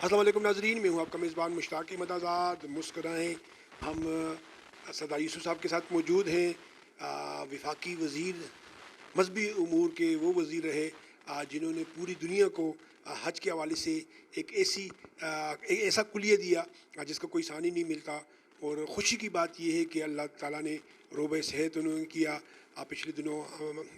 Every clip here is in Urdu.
السلام علیکم ناظرین، میں ہوں آپ کا میزبان مشتاق احمد آزاد۔ مسکرائیں، ہم سردار یوسف صاحب کے ساتھ موجود ہیں۔ وفاقی وزیر مذہبی امور کے وہ وزیر رہے جنہوں نے پوری دنیا کو حج کے حوالے سے ایک ایسا کلیہ دیا جس کا کوئی ثانی نہیں ملتا۔ اور خوشی کی بات یہ ہے کہ اللہ تعالیٰ نے روبہ صحت انہوں نے کیا۔ پچھلے دنوں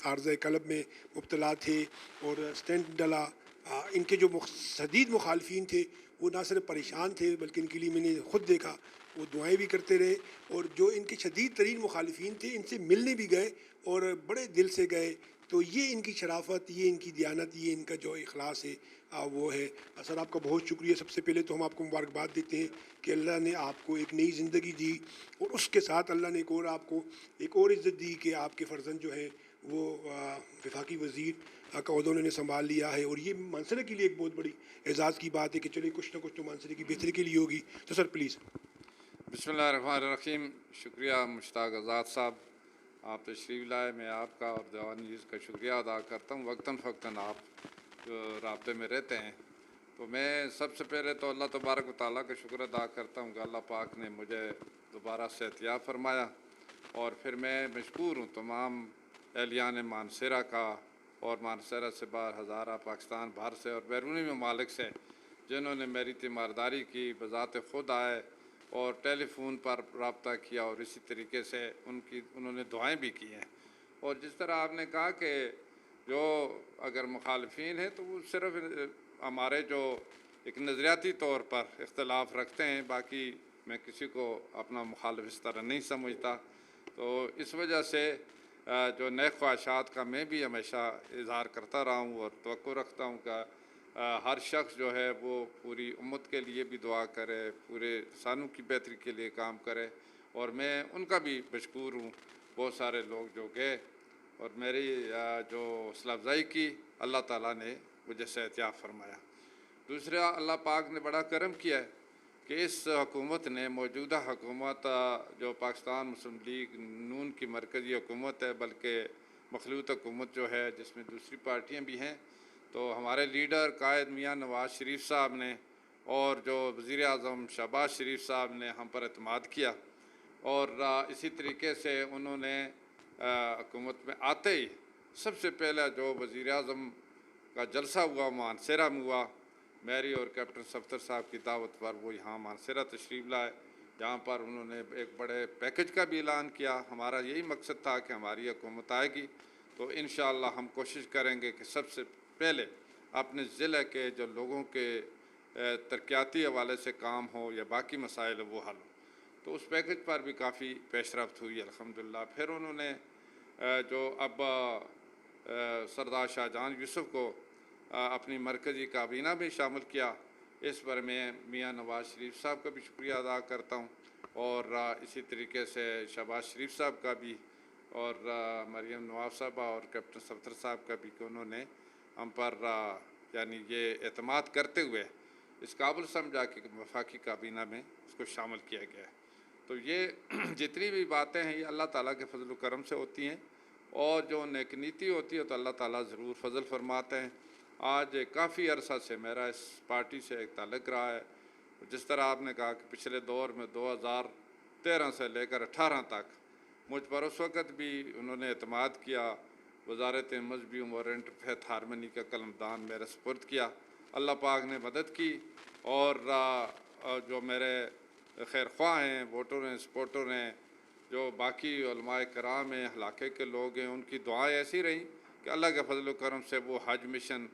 عارضہ قلب میں مبتلا تھے اور اسٹینٹ ڈلا۔ ان کے جو شدید مخالفین تھے وہ نہ صرف پریشان تھے بلکہ ان کے لیے میں نے خود دیکھا وہ دعائیں بھی کرتے رہے، اور جو ان کے شدید ترین مخالفین تھے ان سے ملنے بھی گئے اور بڑے دل سے گئے۔ تو یہ ان کی شرافت، یہ ان کی دیانت، یہ ان کا جو اخلاص ہے وہ ہے۔ سر آپ کا بہت شکریہ۔ سب سے پہلے تو ہم آپ کو مبارکباد دیتے ہیں کہ اللہ نے آپ کو ایک نئی زندگی دی، اور اس کے ساتھ اللہ نے آپ کو ایک اور عزت دی کہ آپ کے فرزند جو ہے وہ وفاقی وزیر کا عہدہ انہوں نے سنبھال لیا ہے، اور یہ مانسرے کے لیے ایک بہت بڑی اعزاز کی بات ہے کہ چلے کچھ نہ کچھ تو مانسرے کی بہتری کے لیے ہوگی۔ تو سر پلیز۔ بسم اللہ الرحمن الرحیم۔ شکریہ مشتاق آزاد صاحب، آپ تشریف لائے۔ میں آپ کا اور دیوان نیوز کا شکریہ ادا کرتا ہوں۔ وقتاً فوقتاً آپ رابطے میں رہتے ہیں، تو میں سب سے پہلے تو اللہ تبارک و تعالیٰ کا شکر ادا کرتا ہوں کہ اللہ پاک نے مجھے دوبارہ صحتیاب فرمایا، اور پھر میں مشکور ہوں تمام اہلیان مانسرہ کا، اور مانسرہ سے باہر ہزارہ پاکستان باہر سے اور بیرونی ممالک سے جنہوں نے میری تیمارداری کی، بذات خود آئے اور ٹیلی فون پر رابطہ کیا، اور اسی طریقے سے انہوں نے دعائیں بھی کی ہیں۔ اور جس طرح آپ نے کہا کہ جو اگر مخالفین ہیں تو وہ صرف ہمارے جو ایک نظریاتی طور پر اختلاف رکھتے ہیں، باقی میں کسی کو اپنا مخالف اس طرح نہیں سمجھتا۔ تو اس وجہ سے جو نئے خواہشات کا میں بھی ہمیشہ اظہار کرتا رہا ہوں، اور توقع رکھتا ہوں کہ ہر شخص جو ہے وہ پوری امت کے لیے بھی دعا کرے، پورے انسانوں کی بہتری کے لیے کام کرے، اور میں ان کا بھی مشکور ہوں۔ بہت سارے لوگ جو گئے اور میری جو حوصلہ افزائی کی، اللہ تعالیٰ نے مجھے صحتیاب فرمایا۔ دوسرا، اللہ پاک نے بڑا کرم کیا ہے کہ اس حکومت نے، موجودہ حکومت جو پاکستان مسلم لیگ نون کی مرکزی حکومت ہے، بلکہ مخلوط حکومت جو ہے جس میں دوسری پارٹیاں بھی ہیں، تو ہمارے لیڈر قائد میاں نواز شریف صاحب نے اور جو وزیر اعظم شہباز شریف صاحب نے ہم پر اعتماد کیا، اور اسی طریقے سے انہوں نے حکومت میں آتے ہی سب سے پہلا جو وزیر اعظم کا جلسہ ہوا مانسرہ میں ہوا، میری اور کیپٹن صفدر صاحب کی دعوت پر وہ یہاں مانسرہ تشریف لائے، جہاں پر انہوں نے ایک بڑے پیکج کا بھی اعلان کیا۔ ہمارا یہی مقصد تھا کہ ہماری حکومت آئے گی تو انشاءاللہ ہم کوشش کریں گے کہ سب سے پہلے اپنے ضلع کے جو لوگوں کے ترقیاتی حوالے سے کام ہو یا باقی مسائل وہ حل ہو۔ تو اس پیکج پر بھی کافی پیش رفت ہوئی الحمدللہ۔ پھر انہوں نے جو اب سردار شاہجہاں یوسف کو اپنی مرکزی کابینہ میں شامل کیا، اس پر میں میاں نواز شریف صاحب کا بھی شکریہ ادا کرتا ہوں، اور اسی طریقے سے شہباز شریف صاحب کا بھی، اور مریم نواز صاحبہ اور کیپٹن صفدر صاحب کا بھی، کہ انہوں نے ہم پر یعنی یہ اعتماد کرتے ہوئے اس قابل سمجھا کہ وفاقی کابینہ میں اس کو شامل کیا گیا ہے۔ تو یہ جتنی بھی باتیں ہیں یہ اللہ تعالیٰ کے فضل و کرم سے ہوتی ہیں، اور جو نیک نیتی ہوتی ہے تو اللہ تعالیٰ ضرور فضل فرماتے ہیں۔ آج کافی عرصہ سے میرا اس پارٹی سے ایک تعلق رہا ہے۔ جس طرح آپ نے کہا کہ پچھلے دور میں 2013 سے لے کر 18 تک مجھ پر اس وقت بھی انہوں نے اعتماد کیا، وزارت مذہبی امور انٹرفیتھ ہارمنی کا قلمدان میرے سپرد کیا۔ اللہ پاک نے مدد کی، اور جو میرے خیر خواہ ہیں، ووٹر ہیں، سپورٹر ہیں، جو باقی علماء کرام ہیں، علاقے کے لوگ ہیں، ان کی دعائیں ایسی رہیں کہ اللہ کے فضل و کرم سے وہ حج مشن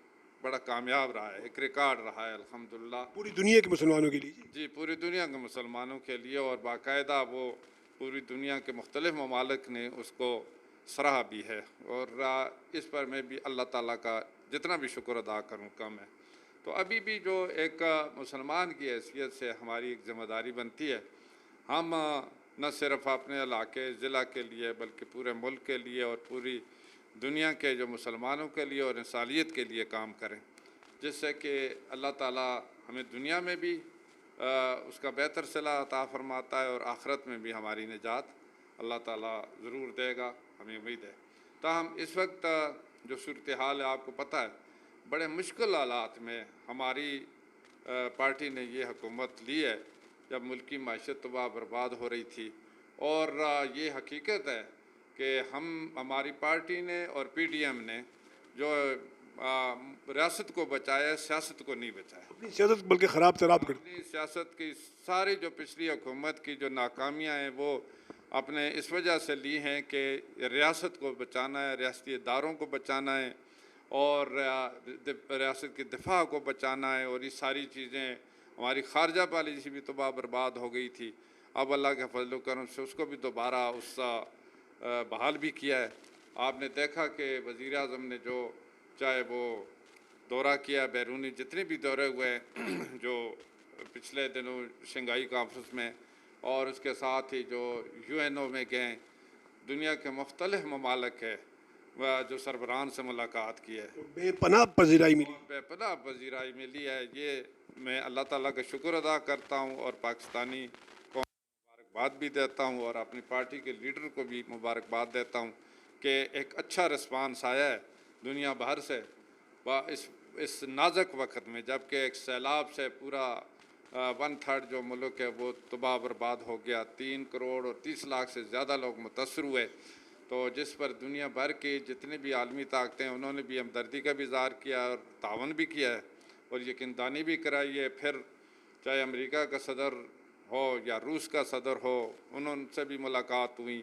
بڑا کامیاب رہا ہے، ایک ریکارڈ رہا ہے الحمدللہ۔ پوری دنیا کے مسلمانوں کے لیے جی، پوری دنیا کے مسلمانوں کے لیے، اور باقاعدہ وہ پوری دنیا کے مختلف ممالک نے اس کو سراہا بھی ہے، اور اس پر میں بھی اللہ تعالیٰ کا جتنا بھی شکر ادا کروں کم ہے۔ تو ابھی بھی جو ایک مسلمان کی حیثیت سے ہماری ایک ذمہ داری بنتی ہے، ہم نہ صرف اپنے علاقے ضلع کے لیے بلکہ پورے ملک کے لیے اور پوری دنیا کے جو مسلمانوں کے لیے اور انسانیت کے لیے کام کریں، جس سے کہ اللہ تعالیٰ ہمیں دنیا میں بھی اس کا بہتر صلہ عطا فرماتا ہے، اور آخرت میں بھی ہماری نجات اللہ تعالیٰ ضرور دے گا، ہمیں امید ہے۔ تاہم اس وقت جو صورتحال ہے آپ کو پتہ ہے، بڑے مشکل حالات میں ہماری پارٹی نے یہ حکومت لی ہے جب ملک کی معیشت تباہ برباد ہو رہی تھی، اور یہ حقیقت ہے کہ ہماری پارٹی نے اور پی ڈی ایم نے جو ریاست کو بچایا، سیاست کو نہیں بچایا۔ اپنی سیاست بلکہ خراب تراب کر اپنی سیاست کی ساری جو پچھلی حکومت کی جو ناکامیاں ہیں وہ اپنے اس وجہ سے لی ہیں کہ ریاست کو بچانا ہے، ریاستی اداروں کو بچانا ہے، اور ریاست کی دفاع کو بچانا ہے، اور یہ ساری چیزیں ہماری خارجہ پالیسی بھی تباہ برباد ہو گئی تھی۔ اب اللہ کے فضل و کرم سے اس کو بھی دوبارہ بحال بھی کیا ہے۔ آپ نے دیکھا کہ وزیر اعظم نے جو چاہے وہ دورہ کیا، بیرونی جتنے بھی دورے ہوئے جو پچھلے دنوں شنگھائی کانفرنس میں، اور اس کے ساتھ ہی جو یو این او میں گئے، دنیا کے مختلف ممالک ہے جو سربراہان سے ملاقات کی ہے، بے پناہ پذیرائی ملی۔ بے پناہ پذیرائی ملی ہے۔ یہ میں اللہ تعالیٰ کا شکر ادا کرتا ہوں، اور پاکستانی قوم کو مبارکباد بھی دیتا ہوں، اور اپنی پارٹی کے لیڈر کو بھی مبارکباد دیتا ہوں کہ ایک اچھا رسپانس آیا ہے دنیا بھر سے اس نازک وقت میں، جبکہ ایک سیلاب سے پورا 1/3 جو ملک ہے وہ تباہ برباد ہو گیا، 3 کروڑ اور 30 لاکھ سے زیادہ لوگ متاثر ہوئے، تو جس پر دنیا بھر کی جتنی بھی عالمی طاقتیں انہوں نے بھی ہمدردی کا بھی اظہار کیا اور تعاون بھی کیا ہے، اور یقین دہانی بھی کرائی ہے۔ پھر چاہے امریکہ کا صدر ہو یا روس کا صدر ہو، ان سے بھی ملاقات ہوئی،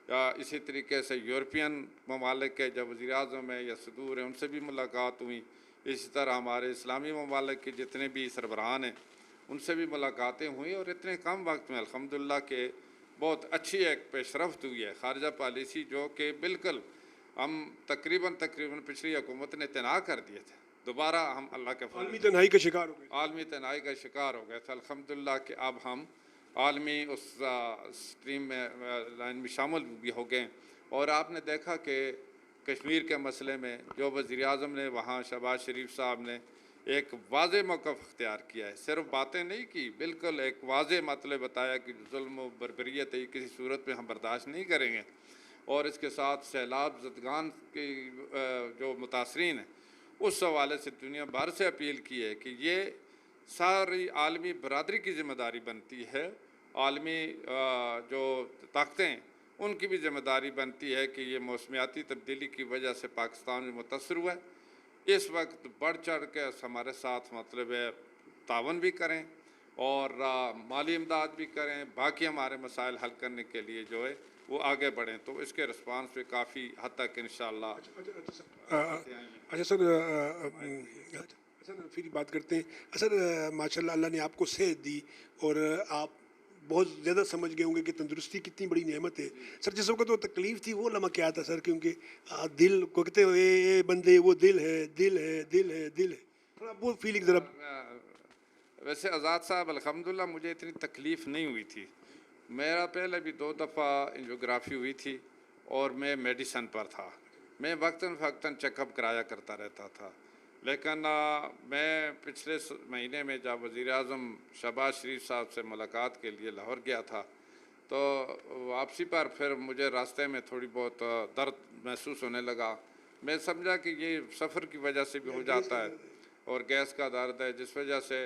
یا اسی طریقے سے یورپین ممالک کے جو وزیر اعظم ہیں یا صدور ہیں ان سے بھی ملاقات ہوئی، اسی طرح ہمارے اسلامی ممالک کے جتنے بھی سربراہان ہیں ان سے بھی ملاقاتیں ہوئیں، اور اتنے کم وقت میں الحمدللہ کہ بہت اچھی ایک پیش رفت ہوئی ہے خارجہ پالیسی، جو کہ بالکل ہم تقریباً پچھلی حکومت نے تنہا کر دیے تھے، دوبارہ ہم اللہ کے فضل عالمی تنہائی کا شکار ہو گئے۔ عالمی تنہائی کا شکار ہو گئے تھے، الحمدللہ کہ اب ہم عالمی اس سٹریم میں لائن میں شامل بھی ہو گئے۔ اور آپ نے دیکھا کہ کشمیر کے مسئلے میں جو وزیر اعظم نے وہاں شہباز شریف صاحب نے ایک واضح موقف اختیار کیا ہے، صرف باتیں نہیں کی، بالکل ایک واضح مطلب بتایا کہ ظلم و بربریت ہے کسی صورت میں ہم برداشت نہیں کریں گے، اور اس کے ساتھ سیلاب زدگان کی جو متاثرین ہیں اس حوالے سے دنیا بھر سے اپیل کی ہے کہ یہ ساری عالمی برادری کی ذمہ داری بنتی ہے، عالمی جو طاقتیں ان کی بھی ذمہ داری بنتی ہے کہ یہ موسمیاتی تبدیلی کی وجہ سے پاکستان میں متاثر ہوا ہے، اس وقت بڑھ چڑھ کے ہمارے ساتھ مطلب ہے تعاون بھی کریں اور مالی امداد بھی کریں، باقی ہمارے مسائل حل کرنے کے لیے جو ہے وہ آگے بڑھیں، تو اس کے رسپانس پہ کافی حد تک انشاءاللہ۔ اچھا سر، سر پھر بات کرتے ہیں سر، ماشاءاللہ اللہ نے آپ کو صحت دی اور آپ بہت زیادہ سمجھ گئے ہوں گے کہ تندرستی کتنی بڑی نعمت ہے سر۔ جس وقت وہ تکلیف تھی وہ لمحہ کیا تھا سر؟ کیونکہ دل کو کہتے ہوئے اے بندے وہ دل ہے، دل ہے، دل ہے، دل ہے، تھوڑا وہ فیلنگ ذرا۔ ویسے آزاد صاحب الحمدللہ مجھے اتنی تکلیف نہیں ہوئی تھی، میرا پہلے بھی 2 دفعہ انجیوگرافی ہوئی تھی اور میں میڈیسن پر تھا، میں وقتاً فوقتاً چیک اپ کرایا کرتا رہتا تھا، لیکن میں پچھلے مہینے میں جب وزیر اعظم شہباز شریف صاحب سے ملاقات کے لیے لاہور گیا تھا تو واپسی پر پھر مجھے راستے میں تھوڑی بہت درد محسوس ہونے لگا، میں سمجھا کہ یہ سفر کی وجہ سے بھی ہو جاتا ہے اور گیس کا درد ہے، جس وجہ سے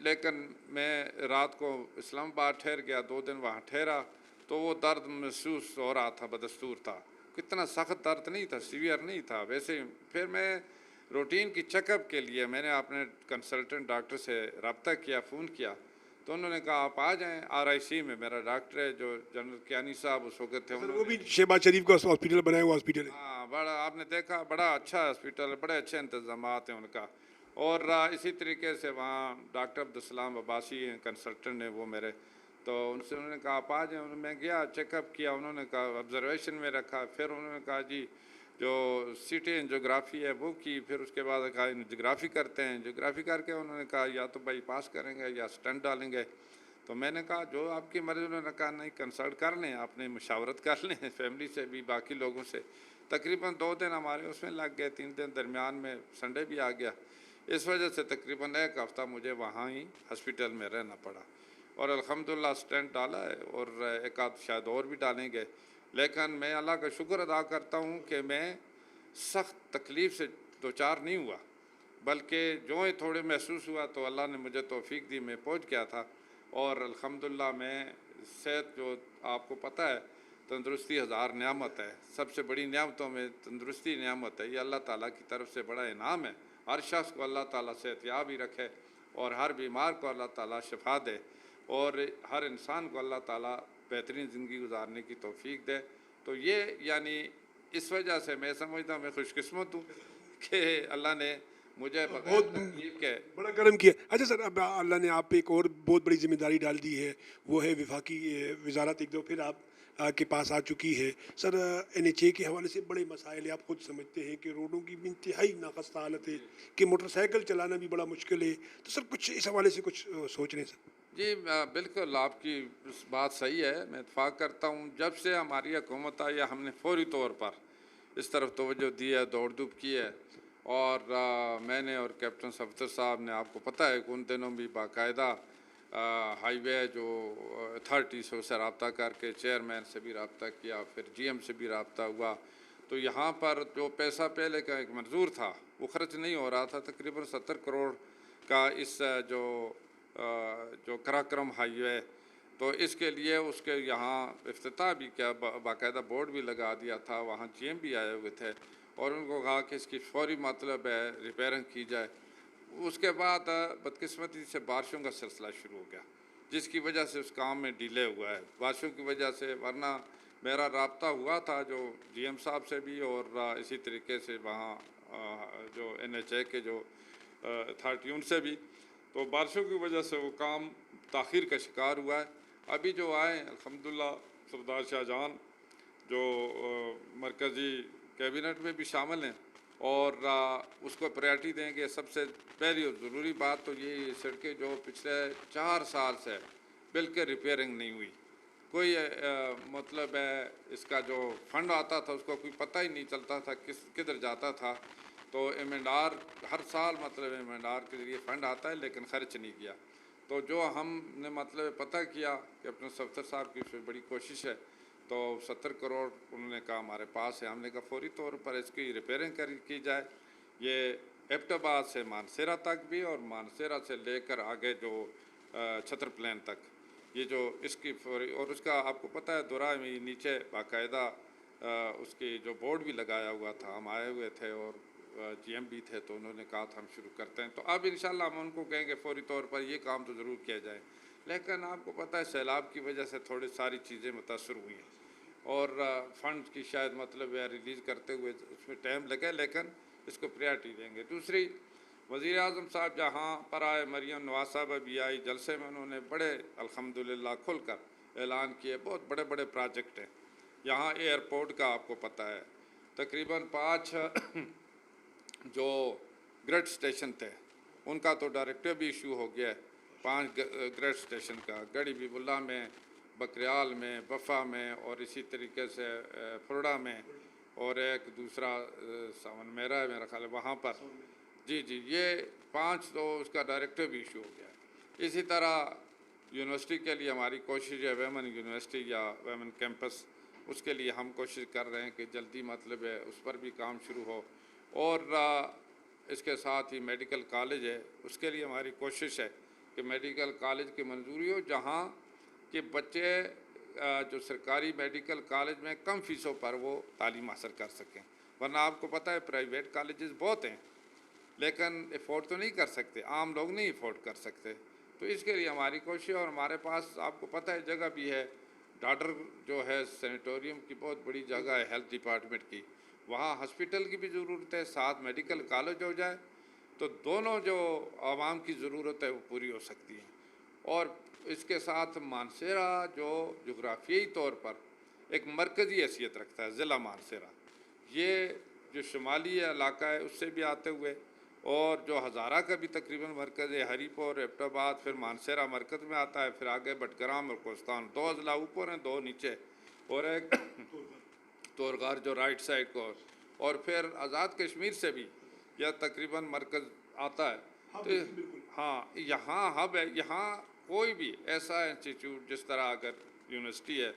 لیکن میں رات کو اسلام آباد ٹھہر گیا، 2 دن وہاں ٹھہرا تو وہ درد محسوس ہو رہا تھا، بدستور تھا، کتنا سخت درد نہیں تھا، سیویئر نہیں تھا ویسے۔ پھر میں روٹین کی چیک اپ کے لیے میں نے اپنے کنسلٹنٹ ڈاکٹر سے رابطہ کیا، فون کیا، تو انہوں نے کہا آپ آ جائیں، RIC میں میرا ڈاکٹر ہے جو جنرل کیانی صاحب اس وقت تھے، وہ بھی شہباز شریف کا ہاسپٹل بنایا ہوا ہاسپٹل ہے۔ ہاں بڑا، آپ نے دیکھا بڑا اچھا ہاسپٹل ہے، بڑے اچھے انتظامات ہیں ان کا، اور اسی طریقے سے وہاں ڈاکٹر عبدالسلام عباسی ہیں کنسلٹنٹ ہیں وہ میرے، تو ان سے انہوں نے کہا آپ آ جائیں، میں گیا چیک اپ کیا، انہوں نے کہا آبزرویشن میں رکھا، پھر انہوں نے کہا جی جو CT انجیوگرافی ہے وہ کی، پھر اس کے بعد کہا انجیوگرافی کرتے ہیں، انجیوگرافی کر کے انہوں نے کہا یا تو بائی پاس کریں گے یا سٹنٹ ڈالیں گے، تو میں نے کہا جو آپ کی مرضی، انہوں نے کہا نہیں کنسلٹ کر لیں، آپ نے مشاورت کر لیں فیملی سے بھی باقی لوگوں سے، تقریباً 2 دن ہمارے اس میں لگ گئے، 3 دن درمیان میں سنڈے بھی آ گیا، اس وجہ سے تقریباً 1 ہفتہ مجھے وہاں ہی ہاسپٹل میں رہنا پڑا، اور الحمدللہ سٹنٹ ڈالا ہے اور 1 آدھ شاید اور بھی ڈالیں گے، لیکن میں اللہ کا شکر ادا کرتا ہوں کہ میں سخت تکلیف سے دوچار نہیں ہوا، بلکہ جو ہی تھوڑے محسوس ہوا تو اللہ نے مجھے توفیق دی، میں پہنچ گیا تھا، اور الحمدللہ میں صحت جو آپ کو پتہ ہے تندرستی ہزار نعمت ہے، سب سے بڑی نعمتوں میں تندرستی نعمت ہے، یہ اللہ تعالیٰ کی طرف سے بڑا انعام ہے۔ ہر شخص کو اللہ تعالیٰ صحت یاب ہی رکھے اور ہر بیمار کو اللہ تعالیٰ شفا دے، اور ہر انسان کو اللہ تعالیٰ بہترین زندگی گزارنے کی توفیق دے۔ تو یہ یعنی اس وجہ سے میں سمجھتا ہوں میں خوش قسمت ہوں کہ اللہ نے مجھے بغیر تکلیف کے بڑا کرم کیا۔ اچھا سر، اب اللہ نے آپ پہ ایک اور بہت بڑی ذمہ داری ڈال دی ہے، وہ ہے وفاقی وزارت ایک دو پھر آپ کے پاس آ چکی ہے۔ سر NHA کے حوالے سے بڑے مسائل ہیں، آپ خود سمجھتے ہیں کہ روڈوں کی بھی انتہائی ناخواستہ حالت ہے، کہ موٹر سائیکل چلانا بھی بڑا مشکل ہے، تو سر کچھ اس حوالے سے کچھ سوچ رہے ہیں سر؟ جی بالکل آپ کی بات صحیح ہے، میں اتفاق کرتا ہوں۔ جب سے ہماری حکومت آئی ہے ہم نے فوری طور پر اس طرف توجہ دی ہے، دوڑ دھوپ کی ہے، اور میں نے اور کیپٹن صفدر صاحب نے، آپ کو پتہ ہے کہ ان دنوں بھی باقاعدہ ہائی وے جو اتھارٹی سے اسے رابطہ کر کے چیئرمین سے بھی رابطہ کیا، پھر GM سے بھی رابطہ ہوا، تو یہاں پر جو پیسہ پہلے کا ایک منظور تھا وہ خرچ نہیں ہو رہا تھا، تقریباً 70 کروڑ کا اس جو کراکرم ہائی وے، تو اس کے لیے اس کے یہاں افتتاح بھی کیا، باقاعدہ بورڈ بھی لگا دیا تھا، وہاں GM بھی آئے ہوئے تھے، اور ان کو کہا کہ اس کی فوری مطلب ہے ریپیرنگ کی جائے۔ اس کے بعد بدقسمتی سے بارشوں کا سلسلہ شروع ہو گیا، جس کی وجہ سے اس کام میں ڈیلے ہوا ہے، بارشوں کی وجہ سے، ورنہ میرا رابطہ ہوا تھا جو GM صاحب سے بھی، اور اسی طریقے سے وہاں جو NHA کے جو اتھارٹی ان سے بھی، تو بارشوں کی وجہ سے وہ کام تاخیر کا شکار ہوا ہے۔ ابھی جو آئے الحمدللہ سردار شاہ جہاں جو مرکزی کیبنٹ میں بھی شامل ہیں، اور اس کو پریارٹی دیں گے۔ سب سے پہلی اور ضروری بات تو یہ سڑکیں جو پچھلے 4 سال سے بالکل ریپیئرنگ نہیں ہوئی، کوئی مطلب ہے اس کا جو فنڈ آتا تھا اس کو کوئی پتہ ہی نہیں چلتا تھا کدھر جاتا تھا، تو M&R ہر سال مطلب M&R کے ذریعے فنڈ آتا ہے لیکن خرچ نہیں کیا۔ تو جو ہم نے مطلب پتہ کیا کہ اپنے صفدر صاحب کی بڑی کوشش ہے، تو 70 کروڑ انہوں نے کہا ہمارے پاس ہے، ہم نے کہا فوری طور پر اس کی ریپیرنگ کی جائے، یہ ایبٹ آباد سے مانسیرا تک بھی، اور مانسیرا سے لے کر آگے جو چھتر پلین تک، یہ جو اس کی فوری، اور اس کا آپ کو پتہ ہے دورہ میں نیچے باقاعدہ اس کی جو بورڈ بھی لگایا ہوا تھا، ہم آئے ہوئے تھے اور GM بھی تھے، تو انہوں نے کہا تھا ہم شروع کرتے ہیں، تو اب انشاءاللہ ہم ان کو کہیں گے فوری طور پر یہ کام تو ضرور کیا جائے۔ لیکن آپ کو پتہ ہے سیلاب کی وجہ سے تھوڑی ساری چیزیں متاثر ہوئی ہیں، اور فنڈ کی شاید مطلب ہے ریلیز کرتے ہوئے اس میں ٹائم لگے، لیکن اس کو پریارٹی دیں گے۔ دوسری، وزیر اعظم صاحب جہاں پر آئے، مریم نواز صاحبہ بھی آئی، جلسے میں انہوں نے بڑے الحمدللہ کھل کر اعلان کیے، بہت بڑے بڑے پروجیکٹ ہیں یہاں۔ ایئرپورٹ کا آپ کو پتہ ہے تقریباً 5 جو گریڈ اسٹیشن تھے ان کا تو ڈائریکٹر بھی ایشو ہو گیا ہے، 5 گریڈ اسٹیشن کا، گڑھی بیب اللہ میں، بکریال میں، بفا میں، اور اسی طریقے سے فرڈا میں، اور ایک دوسرا ساون میرا ہے میرا خیال ہے وہاں پر، جی یہ 5 تو اس کا ڈائریکٹر بھی ایشو ہو گیا ہے۔ اسی طرح یونیورسٹی کے لیے ہماری کوشش ہے، ویمن یونیورسٹی یا ویمن کیمپس، اس کے لیے ہم کوشش کر رہے ہیں کہ جلدی مطلب ہے اس پر بھی کام شروع ہو، اور اس کے ساتھ ہی میڈیکل کالج ہے، اس کے لیے ہماری کوشش ہے کہ میڈیکل کالج کی منظوری ہو، جہاں کہ بچے جو سرکاری میڈیکل کالج میں کم فیسوں پر وہ تعلیم حاصل کر سکیں، ورنہ آپ کو پتہ ہے پرائیویٹ کالجز بہت ہیں لیکن افورڈ تو نہیں کر سکتے، عام لوگ نہیں افورڈ کر سکتے، تو اس کے لیے ہماری کوشش ہے، اور ہمارے پاس آپ کو پتہ ہے جگہ بھی ہے، ڈاڈر جو ہے سینیٹوریم کی بہت بڑی جگہ ہے ہیلتھ ڈپارٹمنٹ کی، وہاں ہاسپٹل کی بھی ضرورت ہے، ساتھ میڈیکل کالج ہو جائے تو دونوں جو عوام کی ضرورت ہے وہ پوری ہو سکتی ہے۔ اور اس کے ساتھ مانسیرا جو جغرافیائی طور پر ایک مرکزی حیثیت رکھتا ہے، ضلع مانسیرا، یہ جو شمالی علاقہ ہے اس سے بھی آتے ہوئے، اور جو ہزارہ کا بھی تقریباً مرکز ہے، ہری پور، ایبٹ آباد، پھر مانسیرا مرکز میں آتا ہے، پھر آگے بٹگرام اور کوستان، 2 اضلاع اوپر ہیں، 2 نیچے، اور ایک تورغار جو رائٹ سائڈ کو، اور پھر آزاد کشمیر سے بھی یہ تقریباً مرکز آتا ہے۔ تو ہاں یہاں ہب ہے، یہاں کوئی بھی ایسا انسٹیٹیوٹ جس طرح اگر یونیورسٹی ہے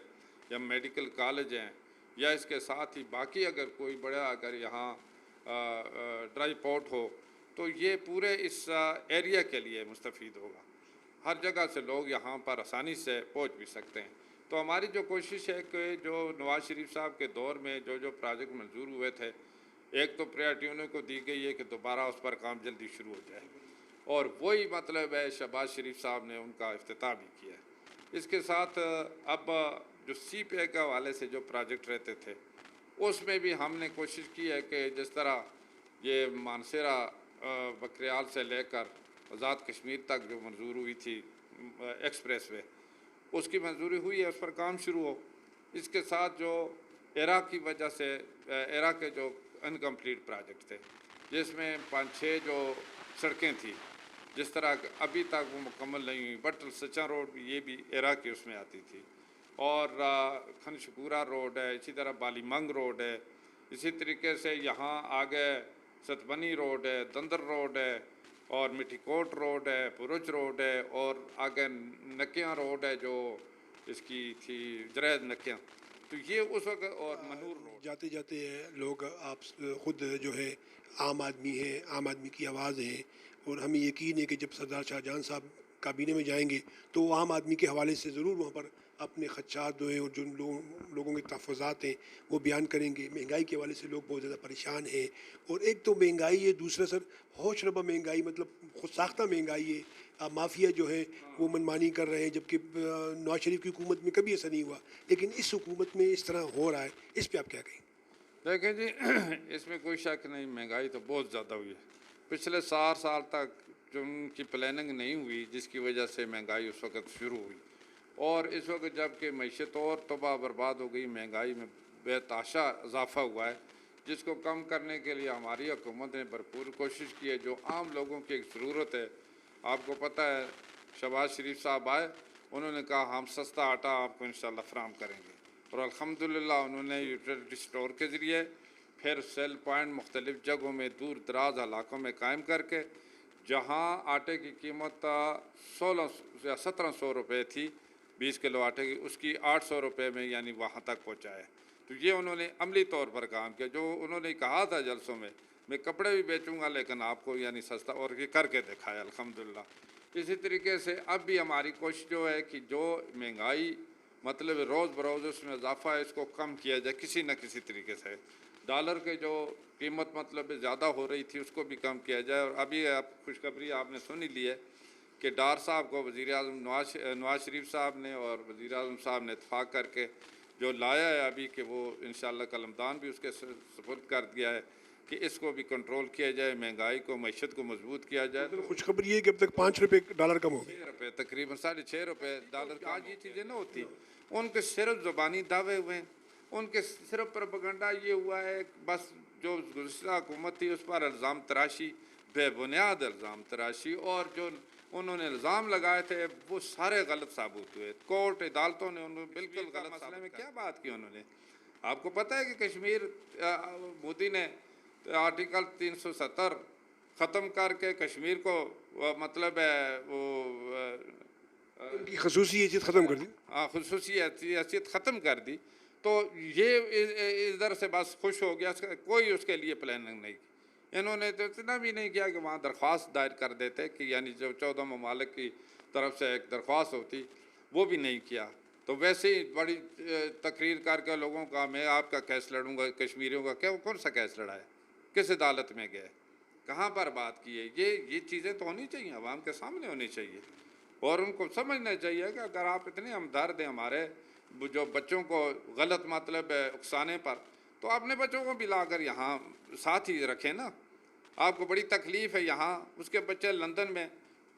یا میڈیکل کالج ہیں، یا اس کے ساتھ ہی باقی اگر کوئی بڑا اگر یہاں ڈرائی پورٹ ہو، تو یہ پورے اس ایریا کے لیے مستفید ہوگا. ہر جگہ سے لوگ یہاں پر آسانی سے پہنچ بھی سکتے ہیں. تو ہماری جو کوشش ہے کہ جو نواز شریف صاحب کے دور میں جو پروجیکٹ منظور ہوئے تھے، ایک تو پریورٹی انہوں کو دی گئی ہے کہ دوبارہ اس پر کام جلدی شروع ہو جائے، اور وہی مطلب ہے شہباز شریف صاحب نے ان کا افتتاح بھی کیا ہے. اس کے ساتھ اب جو سی پی آئی کے حوالے سے جو پروجیکٹ رہتے تھے اس میں بھی ہم نے کوشش کی ہے کہ جس طرح یہ مانسیرا بکریال سے لے کر آزاد کشمیر تک جو منظور ہوئی تھی ایکسپریس وے، اس کی منظوری ہوئی ہے، اس پر کام شروع ہو. اس کے ساتھ جو ایرا کی وجہ سے ایرا کے جو انکمپلیٹ پروجیکٹ تھے جس میں 5-6 جو سڑکیں تھیں جس طرح ابھی تک وہ مکمل نہیں ہوئی، بٹل سچا روڈ یہ بھی ایرا کی اس میں آتی تھی، اور کھنشپورہ روڈ ہے، اسی طرح بالی منگ روڈ ہے، اسی طریقے سے یہاں آگے ستبنی روڈ ہے، دندر روڈ ہے، اور مٹھی کوٹ روڈ ہے، پروچ روڈ ہے، اور آگے نکیاں روڈ ہے جو اس کی تھی جرید نکیاں. تو یہ اس وقت، اور منور روڈ. جاتے جاتے لوگ آپ خود جو ہے عام آدمی ہیں، عام آدمی کی آواز ہیں، اور ہمیں یقین ہے کہ جب سردار شاہ جہاں صاحب کابینہ میں جائیں گے تو وہ عام آدمی کے حوالے سے ضرور وہاں پر اپنے خدشات جو ہیں اور جو لوگوں کے تحفظات ہیں وہ بیان کریں گے. مہنگائی کے حوالے سے لوگ بہت زیادہ پریشان ہیں، اور ایک تو مہنگائی ہے، دوسرا سر ہوش ربا مہنگائی، مطلب خود ساختہ مہنگائی ہے. مافیا جو ہے وہ منمانی کر رہے ہیں، جبکہ نواز شریف کی حکومت میں کبھی ایسا نہیں ہوا، لیکن اس حکومت میں اس طرح ہو رہا ہے. اس پہ آپ کیا کہیں؟ دیکھیں جی، اس میں کوئی شک نہیں، مہنگائی تو بہت زیادہ ہوئی ہے. پچھلے 4 سال تک جو ان کی پلاننگ نہیں ہوئی جس کی وجہ سے مہنگائی اس وقت شروع ہوئی، اور اس وقت جب کہ معیشت اور تباہ برباد ہو گئی، مہنگائی میں بے تحاشا اضافہ ہوا ہے، جس کو کم کرنے کے لیے ہماری حکومت نے بھرپور کوشش کی ہے. جو عام لوگوں کی ایک ضرورت ہے، آپ کو پتہ ہے شہباز شریف صاحب آئے، انہوں نے کہا ہم سستا آٹا آپ کو انشاءاللہ فراہم کریں گے، اور الحمدللہ انہوں نے یوٹیلیٹی اسٹور کے ذریعے پھر سیل پوائنٹ مختلف جگہوں میں دور دراز علاقوں میں قائم کر کے جہاں آٹے کی قیمت 1600 یا 1700 روپے تھی 20 کلو آٹے کی، اس کی 800 روپے میں یعنی وہاں تک پہنچایا. تو یہ انہوں نے عملی طور پر کام کیا. جو انہوں نے کہا تھا جلسوں میں کپڑے بھی بیچوں گا لیکن آپ کو یعنی سستا، اور یہ کر کے دکھایا الحمدللہ. اسی طریقے سے اب بھی ہماری کوشش جو ہے کہ جو مہنگائی مطلب روز بروز اس میں اضافہ ہے، اس کو کم کیا جائے کسی نہ کسی طریقے سے. ڈالر کے جو قیمت مطلب زیادہ ہو رہی تھی اس کو بھی کم کیا جائے. اور ابھی خوشخبری آپ نے سن ہی لی ہے کہ ڈار صاحب کو وزیر اعظم نواز شریف صاحب نے اور وزیر اعظم صاحب نے اتفاق کر کے جو لایا ہے ابھی، کہ وہ انشاءاللہ قلمدان بھی اس کے سپرد کر دیا ہے کہ اس کو بھی کنٹرول کیا جائے، مہنگائی کو، معیشت کو مضبوط کیا جائے. خوشخبری یہ ہے کہ اب تک 5 روپے ڈالر کم ہو گئے. 6 روپے تقریباً 6.5 روپے ڈالر کا. آج یہ چیزیں نہ ہوتی، ان کے صرف زبانی دعوے ہوئے ہیں، ان کے صرف پروپیگنڈا یہ ہوا ہے، بس جو گزشتہ حکومت تھی اس پر الزام تراشی، بے بنیاد الزام تراشی، اور جو انہوں نے الزام لگائے تھے وہ سارے غلط ثابت ہوئے. کورٹ عدالتوں نے انہوں بالکل غلط مسئلے میں کیا بات کی انہوں نے. آپ کو پتہ ہے کہ کشمیر مودی نے آرٹیکل 370 ختم کر کے کشمیر کو مطلب ہے وہ ان کی خصوصی حیثیت ختم کر دی. خصوصی حیثیت ختم کر دی. تو یہ ادھر سے بس خوش ہو گیا، کوئی اس کے لیے پلاننگ نہیں کی. انہوں نے تو اتنا بھی نہیں کیا کہ وہاں درخواست دائر کر دیتے کہ یعنی جو 14 ممالک کی طرف سے ایک درخواست ہوتی، وہ بھی نہیں کیا. تو ویسے ہی بڑی تقریر کر کے لوگوں کا میں آپ کا کیس لڑوں گا، کشمیریوں کا کون سا کیس لڑا ہے، کس عدالت میں گئے، کہاں پر بات کی ہے. یہ چیزیں تو ہونی چاہیے، عوام کے سامنے ہونی چاہیے، اور ان کو سمجھنا چاہیے کہ اگر آپ اتنے ہمدرد ہیں ہمارے جو بچوں کو غلط مطلب اکسانے پر، تو اپنے بچوں کو بھی لا کر یہاں ساتھ ہی رکھیں نا. آپ کو بڑی تکلیف ہے یہاں، اس کے بچے لندن میں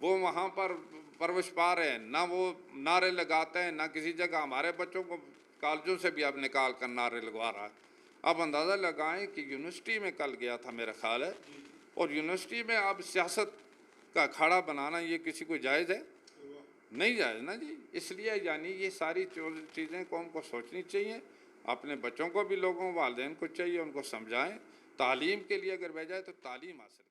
وہ وہاں پر پرورش پا رہے ہیں، نہ وہ نعرے لگاتے ہیں، نہ کسی جگہ. ہمارے بچوں کو کالجوں سے بھی اب نکال کر نعرے لگوا رہا ہے. آپ اندازہ لگائیں کہ یونیورسٹی میں کل گیا تھا میرا خیال ہے، اور یونیورسٹی میں اب سیاست کا اکھاڑا بنانا یہ کسی کو جائز ہے؟ نہیں جائز نا جی. اس لیے یعنی یہ ساری چیزیں قوم کو سوچنی چاہیے. اپنے بچوں کو بھی، لوگوں والدین کو چاہیے ان کو سمجھائیں. تعلیم کے لیے اگر بھیجائے تو تعلیم حاصل